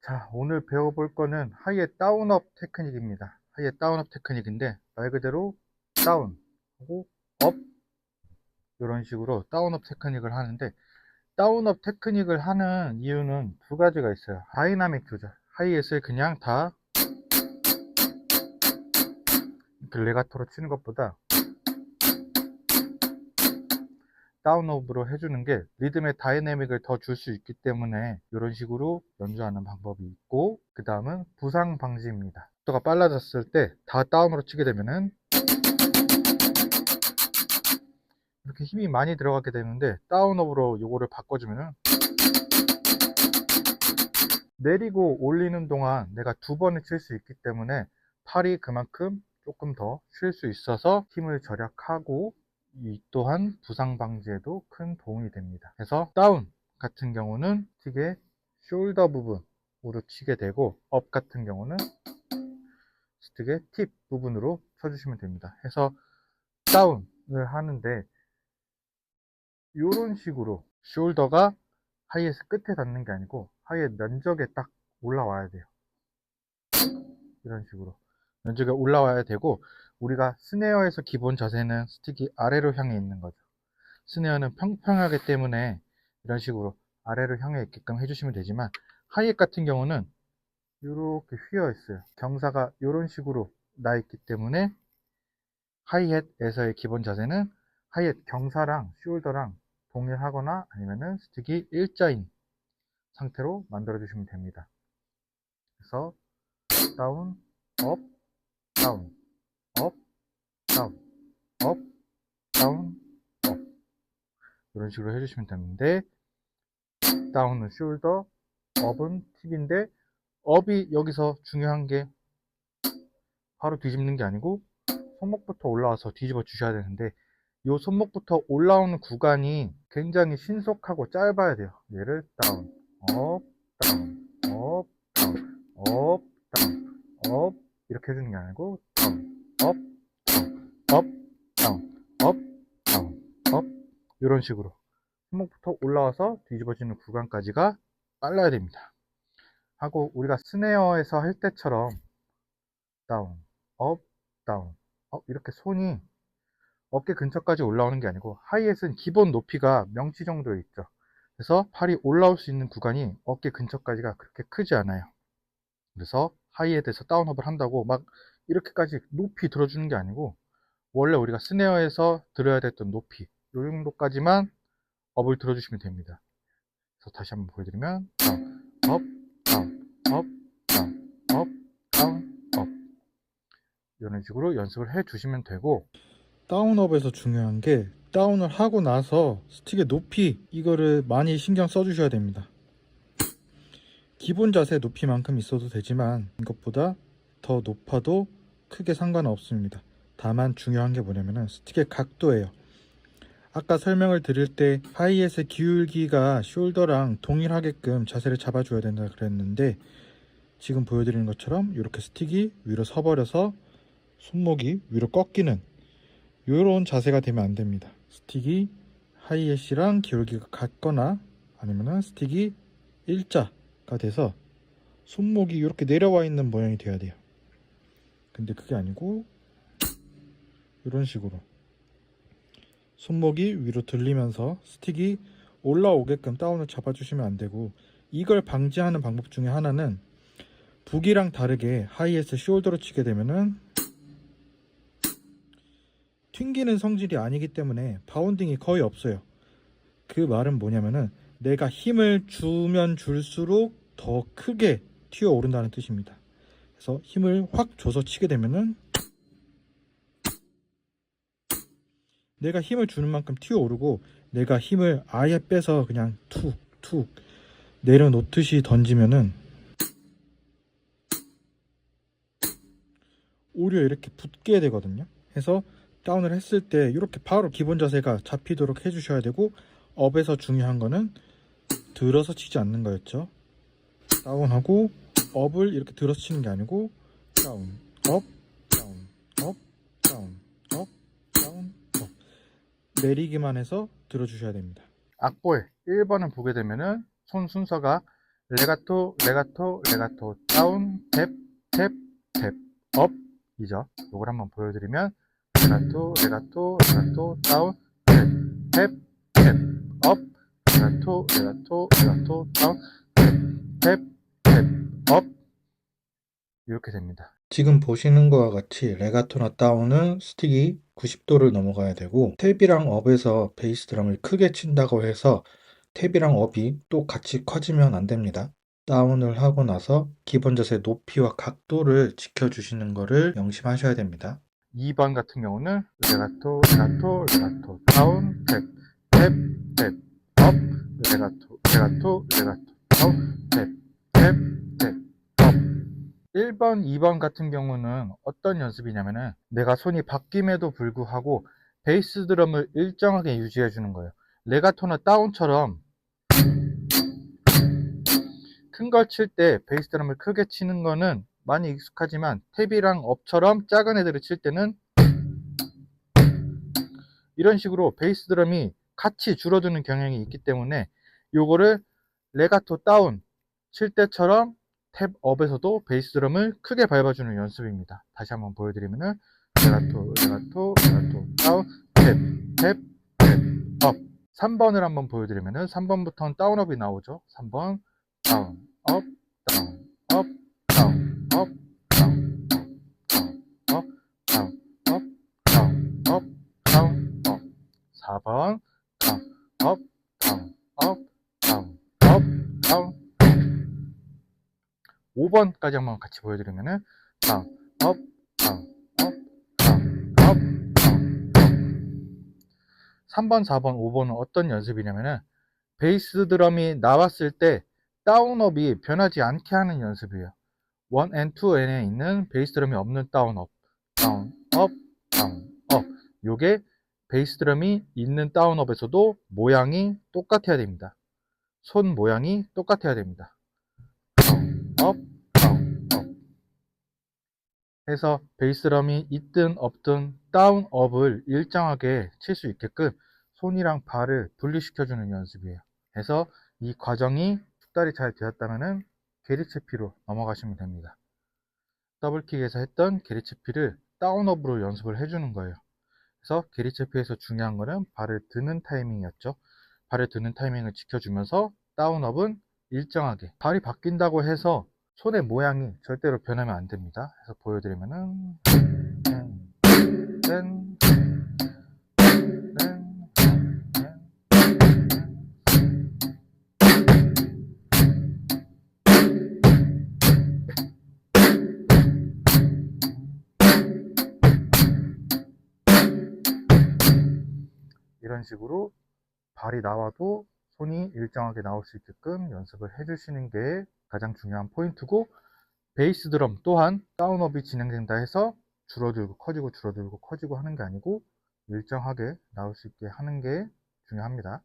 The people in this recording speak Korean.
자, 오늘 배워볼 거는 하이의 다운업 테크닉입니다. 하이의 다운업 테크닉인데 말 그대로 다운 하고 업 이런 식으로 다운업 테크닉을 하는데, 다운업 테크닉을 하는 이유는 두 가지가 있어요. 다이나믹 조절, 하이햇을 그냥 다 이렇게 레가토로 치는 것보다 다운업으로 해주는 게 리듬의 다이내믹을 더 줄 수 있기 때문에 이런 식으로 연주하는 방법이 있고, 그 다음은 부상 방지입니다. 속도가 빨라졌을 때 다 다운으로 치게 되면은 이렇게 힘이 많이 들어가게 되는데, 다운업으로 요거를 바꿔주면은 내리고 올리는 동안 내가 두 번을 칠 수 있기 때문에 팔이 그만큼 조금 더 쉴 수 있어서 힘을 절약하고, 이 또한 부상 방지에도 큰 도움이 됩니다. 그래서 다운 같은 경우는 스틱의 숄더 부분으로 치게 되고, 업 같은 경우는 스틱의 팁 부분으로 쳐주시면 됩니다. 해서 다운을 하는데 이런 식으로 숄더가 하이햇 끝에 닿는 게 아니고 하이햇 면적에 딱 올라와야 돼요. 이런 식으로 면적에 올라와야 되고, 우리가 스네어에서 기본 자세는 스틱이 아래로 향해 있는 거죠. 스네어는 평평하기 때문에 이런 식으로 아래로 향해 있게끔 해주시면 되지만, 하이햇 같은 경우는 이렇게 휘어 있어요. 경사가 이런 식으로 나 있기 때문에 하이햇에서의 기본 자세는 하이햇 경사랑 숄더랑 동일하거나 아니면은 스틱이 일자인 상태로 만들어 주시면 됩니다. 그래서 다운, 업, 다운, 업, 다운, 업, 다운, 업 이런 식으로 해주시면 되는데, 다운은 숄더, 업은 팁인데, 업이 여기서 중요한 게 바로 뒤집는 게 아니고 손목부터 올라와서 뒤집어 주셔야 되는데, 이 손목부터 올라오는 구간이 굉장히 신속하고 짧아야 돼요. 얘를 다운, 업, 다운, 업, 다운, 업, 다운, 업 이렇게 해주는 게 아니고 다운, 업, 다운, 업, 다운, 업, 다운, 업 이런 식으로 손목부터 올라와서 뒤집어지는 구간까지가 빨라야 됩니다. 하고 우리가 스네어에서 할 때처럼 다운, 업, 다운, 업 이렇게 손이 어깨 근처까지 올라오는 게 아니고, 하이햇은 기본 높이가 명치 정도에 있죠. 그래서 팔이 올라올 수 있는 구간이 어깨 근처까지가 그렇게 크지 않아요. 그래서 하이햇에서 다운업을 한다고 막 이렇게까지 높이 들어주는 게 아니고, 원래 우리가 스네어에서 들어야 됐던 높이 이 정도까지만 업을 들어주시면 됩니다. 그래서 다시 한번 보여드리면 다운, 업, 다운, 업, 다운, 업, 다운, 업 이런 식으로 연습을 해 주시면 되고, 다운업에서 중요한 게 다운을 하고 나서 스틱의 높이, 이거를 많이 신경 써 주셔야 됩니다. 기본 자세 높이만큼 있어도 되지만 이것보다 더 높아도 크게 상관은 없습니다. 다만 중요한 게 뭐냐면은 스틱의 각도예요. 아까 설명을 드릴 때 하이햇의 기울기가 숄더랑 동일하게끔 자세를 잡아줘야 된다 그랬는데, 지금 보여드리는 것처럼 이렇게 스틱이 위로 서버려서 손목이 위로 꺾이는 이런 자세가 되면 안 됩니다. 스틱이 하이햇이랑 기울기가 같거나 아니면 스틱이 일자가 돼서 손목이 이렇게 내려와 있는 모양이 돼야 돼요. 근데 그게 아니고 이런 식으로 손목이 위로 들리면서 스틱이 올라오게끔 다운을 잡아주시면 안 되고, 이걸 방지하는 방법 중에 하나는 북이랑 다르게 하이햇을 숄더로 치게 되면은 튕기는 성질이 아니기 때문에 바운딩이 거의 없어요. 그 말은 뭐냐면은 내가 힘을 주면 줄수록 더 크게 튀어 오른다는 뜻입니다. 그래서 힘을 확 줘서 치게 되면은 내가 힘을 주는 만큼 튀어 오르고, 내가 힘을 아예 빼서 그냥 툭툭 내려놓듯이 던지면은 오히려 이렇게 붙게 되거든요. 그래서 다운을 했을 때 이렇게 바로 기본 자세가 잡히도록 해주셔야 되고, 업에서 중요한 거는 들어서 치지 않는 거였죠. 다운하고 업을 이렇게 들어서 치는 게 아니고 다운, 업, 다운, 업, 다운, 업, 다운, 업 내리기만 해서 들어주셔야 됩니다. 악보에 1번을 보게 되면은 손 순서가 레가토, 레가토, 레가토, 다운, 탭, 탭, 탭, 업 이죠. 요걸 한번 보여드리면 레가토, 레가토, 레가토, 다운, 탭, 탭, 탭, 업, 레가토, 레가토, 레가토, 다운, 탭, 탭, 탭, 업 이렇게 됩니다. 지금 보시는 것과 같이 레가토나 다운은 스틱이 90도를 넘어가야 되고, 탭이랑 업에서 베이스 드럼을 크게 친다고 해서 탭이랑 업이 또 같이 커지면 안 됩니다. 다운을 하고 나서 기본 자세 높이와 각도를 지켜주시는 것을 명심하셔야 됩니다. 2번 같은 경우는 레가토, 레가토, 레가토, 다운, 탭, 탭, 탭, 업, 레가토, 레가토, 레가토, 다운, 탭, 탭, 탭, 업. 1번, 2번 같은 경우는 어떤 연습이냐면은 내가 손이 바뀜에도 불구하고 베이스 드럼을 일정하게 유지해 주는 거예요. 레가토나 다운처럼 큰 걸 칠 때 베이스 드럼을 크게 치는 거는 많이 익숙하지만 탭이랑 업처럼 작은 애들을 칠 때는 이런 식으로 베이스 드럼이 같이 줄어드는 경향이 있기 때문에 요거를 레가토 다운 칠 때처럼 탭 업에서도 베이스 드럼을 크게 밟아주는 연습입니다. 다시 한번 보여드리면은 레가토, 레가토, 레가토, 다운, 탭, 탭, 탭, 업. 3번을 한번 보여드리면은 3번부터는 다운업이 나오죠. 3번 다운, 업, 다운, 업, 다운, 업, 다운, 업, 다운, 업, 다운, 업, 다운, 업. 4번 다운, 업, 다운, 업, 다운, 업, 다운. 5번까지 한번 같이 보여드리면은 다운, 업, 다운, 업, 다운, 업, 다운, 업. 3번, 4번, 5번은 어떤 연습이냐면은 베이스 드럼이 나왔을 때 다운업이 변하지 않게 하는 연습이에요. 1 and 2N에 있는 베이스 드럼이 없는 다운업, 다운, 업, 다운, 업. 요게 베이스 드럼이 있는 다운업에서도 모양이 똑같아야 됩니다. 손 모양이 똑같아야 됩니다. 다운, 업, 다운, 업. 해서 베이스 드럼이 있든 없든 다운업을 일정하게 칠 수 있게끔 손이랑 발을 분리시켜주는 연습이에요. 해서 이 과정이 숙달이 잘 되었다면 게리체피로 넘어가시면 됩니다. 더블킥에서 했던 게리체피를 다운업으로 연습을 해주는 거예요. 그래서 게리체피에서 중요한 거는 발을 드는 타이밍이었죠. 발을 드는 타이밍을 지켜주면서 다운업은 일정하게, 발이 바뀐다고 해서 손의 모양이 절대로 변하면 안 됩니다. 그래서 보여드리면은 이런 식으로 발이 나와도 손이 일정하게 나올 수 있게끔 연습을 해주시는 게 가장 중요한 포인트고, 베이스 드럼 또한 다운업이 진행된다 해서 줄어들고 커지고 줄어들고 커지고 하는 게 아니고 일정하게 나올 수 있게 하는 게 중요합니다.